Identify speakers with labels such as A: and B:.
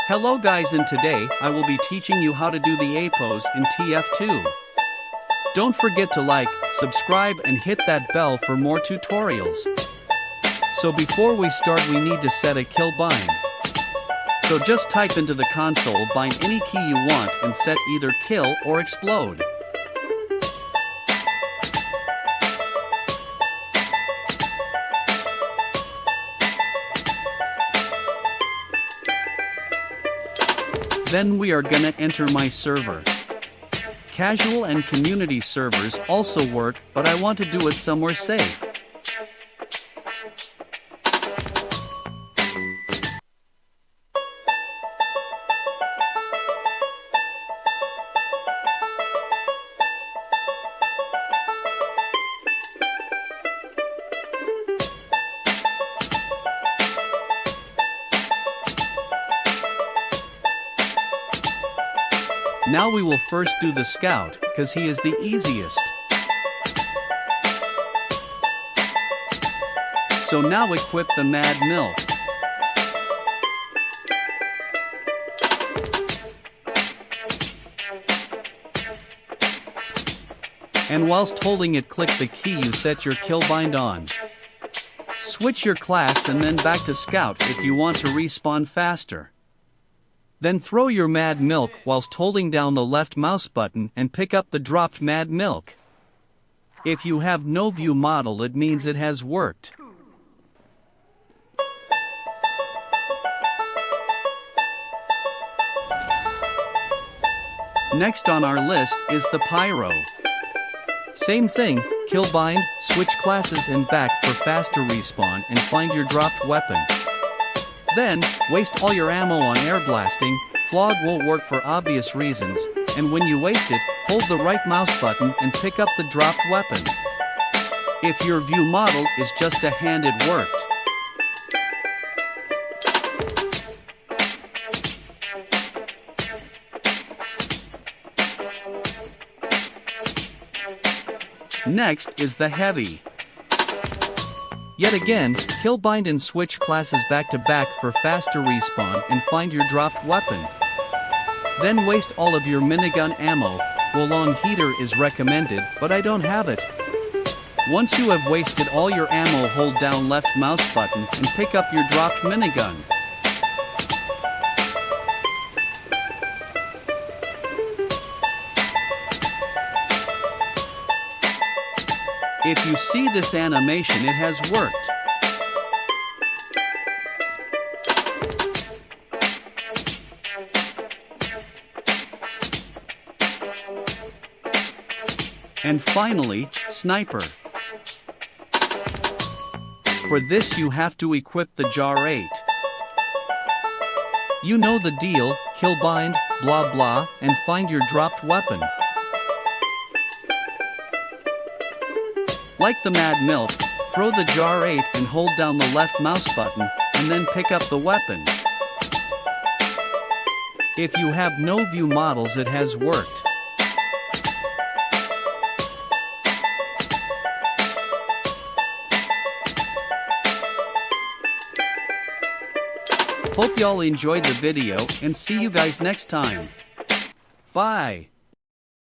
A: Hello guys, and today I will be teaching you how to do the A pose in TF2. Don't forget to like, subscribe and hit that bell for more tutorials. So before we start we need to set a kill bind. So just type into the console bind any key you want and set either kill or explode. Then we are gonna enter my server. Casual and community servers also work, but I want to do it somewhere safe. Now we will first do the scout, cause he is the easiest. So now equip the Mad Milk. And whilst holding it, click the key you set your kill bind on. Switch your class and then back to scout if you want to respawn faster. Then throw your Mad Milk whilst holding down the left mouse button and pick up the dropped Mad Milk. If you have no view model, it means it has worked. Next on our list is the Pyro. Same thing, kill bind, switch classes and back for faster respawn and find your dropped weapon. Then, waste all your ammo on air blasting. Flog won't work for obvious reasons, and when you waste it, hold the right mouse button and pick up the dropped weapon. If your view model is just a hand, it worked. Next is the Heavy. Yet again, kill bind and switch classes back to back for faster respawn and find your dropped weapon. Then waste all of your minigun ammo. Long heater is recommended, but I don't have it. Once you have wasted all your ammo, hold down left mouse button and pick up your dropped minigun. If you see this animation, it has worked. And finally, Sniper. For this you have to equip the Jar 8. You know the deal, kill bind, blah blah, and find your dropped weapon. Like the Mad Milk, throw the Jar 8 and hold down the left mouse button, and then pick up the weapon. If you have no view models, it has worked. Hope y'all enjoyed the video and see you guys next time. Bye.